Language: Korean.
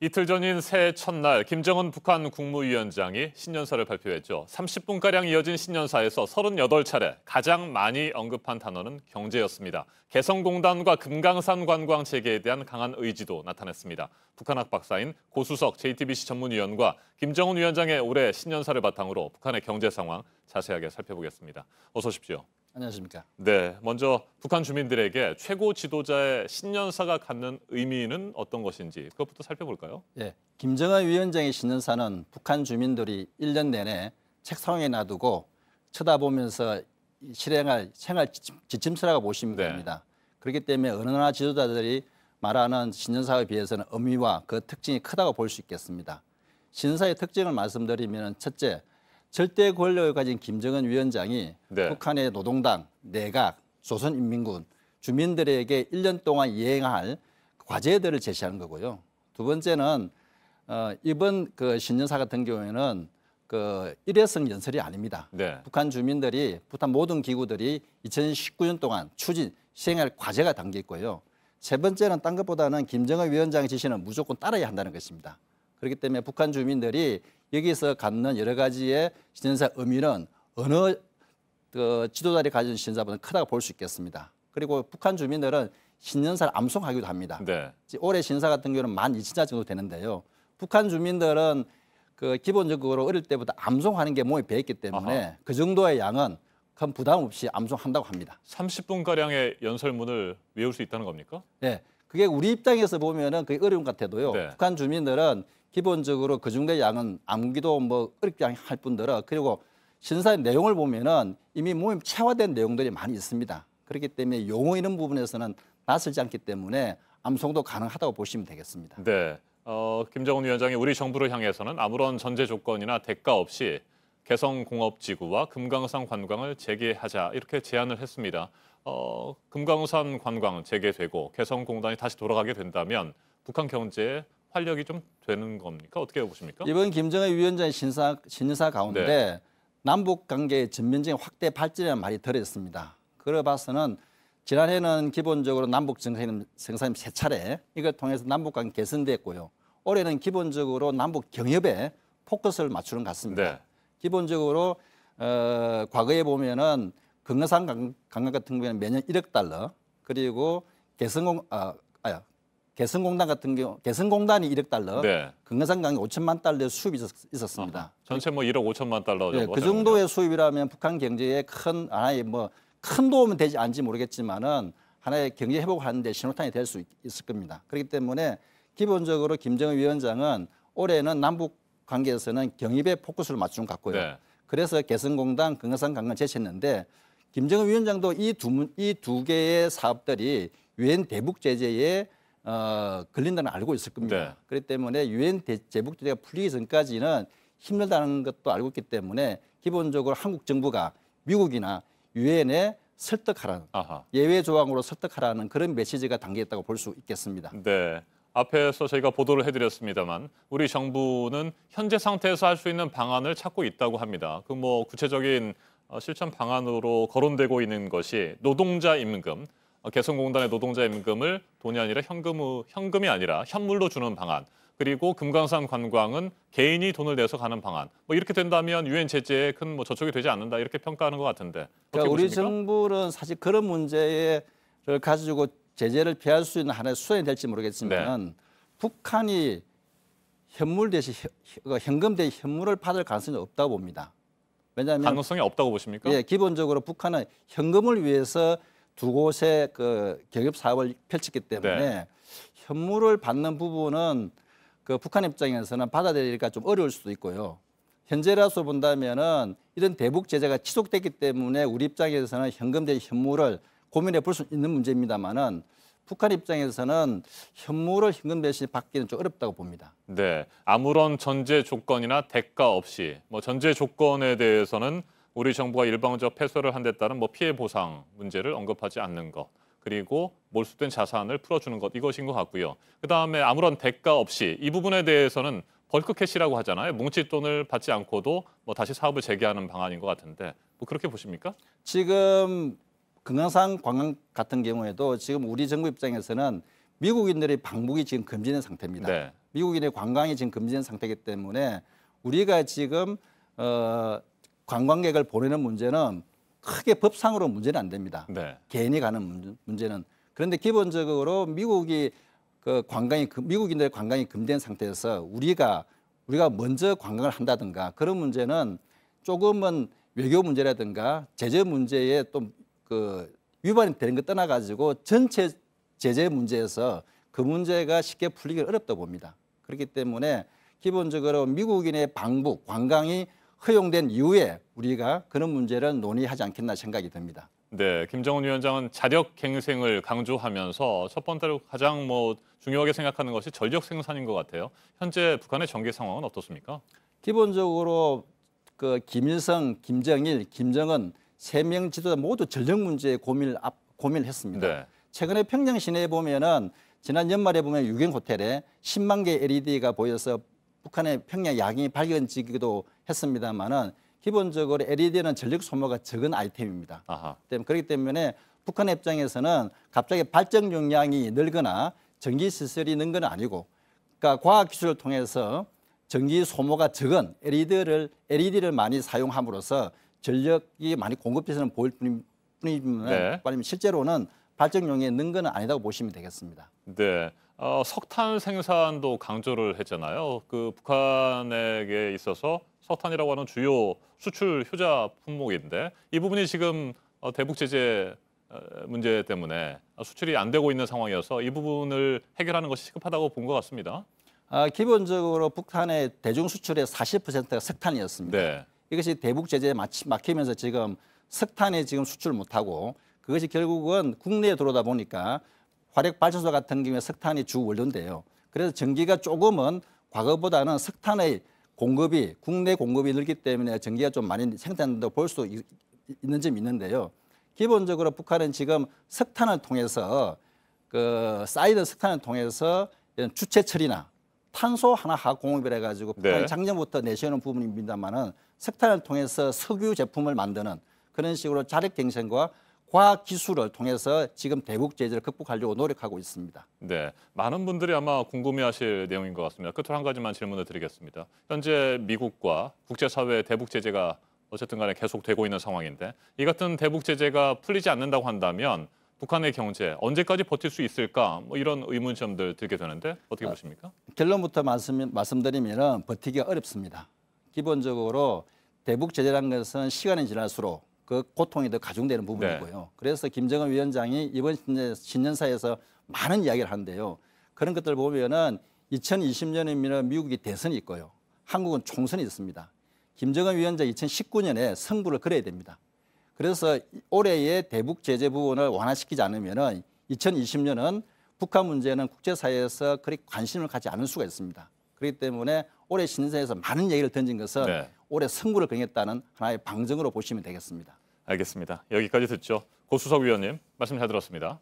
이틀 전인 새해 첫날 김정은 북한 국무위원장이 신년사를 발표했죠. 30분가량 이어진 신년사에서 38차례 가장 많이 언급한 단어는 경제였습니다. 개성공단과 금강산 관광 재개에 대한 강한 의지도 나타냈습니다. 북한학 박사인 고수석 JTBC 전문위원과 김정은 위원장의 올해 신년사를 바탕으로 북한의 경제 상황 자세하게 살펴보겠습니다. 어서 오십시오. 안녕하십니까. 네, 먼저 북한 주민들에게 최고 지도자의 신년사가 갖는 의미는 어떤 것인지 그것부터 살펴볼까요? 예, 김정은 위원장의 신년사는 북한 주민들이 1년 내내 책상에 놔두고 쳐다보면서 실행할 생활 지침서라고 보시면 됩니다. 그렇기 때문에 어느 나라 지도자들이 말하는 신년사에 비해서는 의미와 그 특징이 크다고 볼 수 있겠습니다. 신년사의 특징을 말씀드리면 첫째, 절대 권력을 가진 김정은 위원장이 북한의 노동당, 내각, 조선인민군, 주민들에게 1년 동안 이행할 과제들을 제시하는 거고요. 두 번째는 이번 그 신년사 같은 경우에는 그 일회성 연설이 아닙니다. 북한 주민들이, 북한 모든 기구들이 2019년 동안 시행할 과제가 담겨 있고요. 세 번째는 딴 것보다는 김정은 위원장의 지시는 무조건 따라야 한다는 것입니다. 그렇기 때문에 북한 주민들이 여기서 갖는 여러 가지의 신년사 의미는 어느 지도자들이 가진 신년사보다 크다고 볼 수 있겠습니다. 그리고 북한 주민들은 신년사를 암송하기도 합니다. 올해 신년사 같은 경우는 12,000자 정도 되는데요. 북한 주민들은 그 기본적으로 어릴 때부터 암송하는 게 몸에 배있기 때문에 그 정도의 양은 큰 부담 없이 암송한다고 합니다. 30분가량의 연설문을 외울 수 있다는 겁니까? 네. 그게 우리 입장에서 보면은 그게 어려운 것 같아도요. 북한 주민들은 기본적으로 그 정도의 양은 암기도 뭐 어렵게 할 뿐더러 그리고 신사의 내용을 보면은 이미 몸에 체화된 내용들이 많이 있습니다. 그렇기 때문에 용어 이런 부분에서는 낯설지 않기 때문에 암송도 가능하다고 보시면 되겠습니다. 네, 김정은 위원장이 우리 정부를 향해서는 아무런 전제 조건이나 대가 없이 개성공업지구와 금강산 관광을 재개하자 이렇게 제안을 했습니다. 금강산 관광 재개되고 개성공단이 다시 돌아가게 된다면 북한 경제에 활력이 좀 되는 겁니까? 어떻게 보십니까? 이번 김정은 위원장의 신년사 가운데 남북 관계의 전면적인 확대 발전이라는 말이 들어있습니다. 그래 봐서는 지난해는 기본적으로 남북 정상회담 3차례 이걸 통해서 남북 관계 개선됐고요. 올해는 기본적으로 남북 경협에 포커스를 맞추는 것 같습니다. 기본적으로 과거에 보면은 금강산 관광 같은 경우에는 매년 1억 달러 그리고 개성공단 같은 경우 개성공단이 1억 달러, 금강산 관광 5천만 달러 수입이 있었습니다. 전체 뭐 1억 5천만 달러 정도. 그 정도의 수입이라면 북한 경제에 큰 하나의 큰 도움은 되지 않을지 모르겠지만은 하나의 경제 회복을 하는데 신호탄이 될 수 있을 겁니다. 그렇기 때문에 기본적으로 김정은 위원장은 올해는 남북 관계에서는 경협에 포커스를 맞춘 것 같고요. 그래서 개성공단, 금강산 관광 제시했는데 김정은 위원장도 이 두 개의 사업들이 유엔 대북 제재에 걸린다는 걸 알고 있을 겁니다. 그렇기 때문에 유엔 대북 제재가 풀리기 전까지는 힘들다는 것도 알고 있기 때문에 기본적으로 한국 정부가 미국이나 유엔에 설득하라는 예외 조항으로 설득하라는 그런 메시지가 담겨 있다고 볼 수 있겠습니다. 네. 앞에서 저희가 보도를 해드렸습니다만 우리 정부는 현재 상태에서 할 수 있는 방안을 찾고 있다고 합니다. 그 뭐 구체적인 실천 방안으로 거론되고 있는 것이 노동자 임금, 개성공단의 노동자 임금을 돈이 아니라 현금이 아니라 현물로 주는 방안, 그리고 금강산 관광은 개인이 돈을 내서 가는 방안. 뭐 이렇게 된다면 유엔 제재에 큰 뭐 저촉이 되지 않는다 이렇게 평가하는 것 같은데. 그러니까 우리 정부는 사실 그런 문제를 가지고 제재를 피할 수 있는 하나의 수단이 될지 모르겠지만 북한이 현금 대신 현물을 받을 가능성이 없다고 봅니다. 왜냐하면 가능성이 없다고 보십니까? 예, 기본적으로 북한은 현금을 위해서 두 곳의 그 경협 사업을 펼쳤기 때문에 현물을 받는 부분은 그 북한 입장에서는 받아들이기가 좀 어려울 수도 있고요. 현재라서 본다면은 이런 대북 제재가 지속됐기 때문에 우리 입장에서는 현금 대신 현물을 고민해 볼 수 있는 문제입니다만은 북한 입장에서는 현물을 현금 대신 받기는 좀 어렵다고 봅니다. 네, 아무런 전제 조건이나 대가 없이 뭐 전제 조건에 대해서는 우리 정부가 일방적 패소를 한 데 따른 뭐 피해 보상 문제를 언급하지 않는 것, 그리고 몰수된 자산을 풀어주는 것 이것인 것 같고요. 그다음에 아무런 대가 없이 이 부분에 대해서는 벌크 캐시라고 하잖아요. 뭉칫돈을 받지 않고도 뭐 다시 사업을 재개하는 방안인 것 같은데 뭐 그렇게 보십니까? 지금 금강산 관광 같은 경우에도 지금 우리 정부 입장에서는 미국인들의 방북이 지금 금지된 상태입니다. 미국인의 관광이 지금 금지된 상태이기 때문에 우리가 지금 관광객을 보내는 문제는 크게 법상으로 문제는 안 됩니다. 네. 개인이 가는 문제는. 그런데 기본적으로 미국이 미국인들의 관광이 금지된 상태에서 우리가 먼저 관광을 한다든가 그런 문제는 조금은 외교 문제라든가 제재 문제에 또 위반이 되는 것 떠나가지고 전체 제재 문제에서 그 문제가 쉽게 풀리기 어렵다 봅니다. 그렇기 때문에 기본적으로 미국인의 방북, 관광이 허용된 이후에 우리가 그런 문제를 논의하지 않겠나 생각이 듭니다. 네, 김정은 위원장은 자력 갱생을 강조하면서 첫 번째로 가장 중요하게 생각하는 것이 전력 생산인 것 같아요. 현재 북한의 전개 상황은 어떻습니까? 기본적으로 김일성, 김정일, 김정은 세 명 지도자 모두 전력 문제에 고민을 했습니다. 네. 최근에 평양 시내에 보면은 지난 연말에 보면 유경 호텔에 10만 개 LED가 보여서 북한의 평양 야경이 발견지기도 했습니다만은 기본적으로 LED는 전력 소모가 적은 아이템입니다. 아하. 그렇기 때문에 북한 입장에서는 갑자기 발전 용량이 늘거나 전기 시설이 는 건 아니고, 그러니까 과학 기술을 통해서 전기 소모가 적은 LED를 많이 사용함으로써 전력이 많이 공급돼서는 보일 뿐이지만 네. 실제로는 발전용에 는 건 아니다고 보시면 되겠습니다. 네, 석탄 생산도 강조를 했잖아요. 북한에게 있어서 석탄이라고 하는 주요 수출 효자 품목인데 이 부분이 지금 대북 제재 문제 때문에 수출이 안 되고 있는 상황이어서 이 부분을 해결하는 것이 시급하다고 본 것 같습니다. 기본적으로 북한의 대중 수출의 40%가 석탄이었습니다. 네. 이것이 대북 제재에 막히면서 지금 석탄에 지금 수출 못하고 그것이 결국은 국내에 들어오다 보니까 화력 발전소 같은 경우에 석탄이 주 원료인데요. 그래서 전기가 조금은 과거보다는 석탄의 공급이 국내 공급이 늘기 때문에 전기가 좀 많이 생산된다고 볼 수 있는 점이 있는데요. 기본적으로 북한은 지금 석탄을 통해서 쌓이는 석탄을 통해서 이런 주체 처리나 탄소 하나 공급을 해가지고 북한이 네. 작년부터 내세우는 부분입니다만은 석탄을 통해서 석유 제품을 만드는 그런 식으로 자력 경쟁과 과학 기술을 통해서 지금 대북 제재를 극복하려고 노력하고 있습니다. 네, 많은 분들이 아마 궁금해하실 내용인 것 같습니다. 끝으로 한 가지만 질문을 드리겠습니다. 현재 미국과 국제사회의 대북 제재가 어쨌든 간에 계속되고 있는 상황인데 이 같은 대북 제재가 풀리지 않는다고 한다면 북한의 경제 언제까지 버틸 수 있을까? 이런 의문점들 들게 되는데 어떻게 보십니까? 결론부터 말씀드리면 버티기가 어렵습니다. 기본적으로 대북 제재라는 것은 시간이 지날수록 그 고통이 더 가중되는 부분이고요. 네. 그래서 김정은 위원장이 이번 신년사에서 많은 이야기를 하는데요. 그런 것들 보면은 2020년이면 미국이 대선이 있고요. 한국은 총선이 있습니다. 김정은 위원장 2019년에 승부를 걸어야 됩니다. 그래서 올해의 대북 제재 부분을 완화시키지 않으면은 2020년은 북한 문제는 국제사회에서 그리 관심을 갖지 않을 수가 있습니다. 그렇기 때문에 올해 신년사에서 많은 얘기를 던진 것은 네. 올해 승부를 걸겠다는 하나의 방증으로 보시면 되겠습니다. 알겠습니다. 여기까지 듣죠. 고수석 위원님 말씀 잘 들었습니다.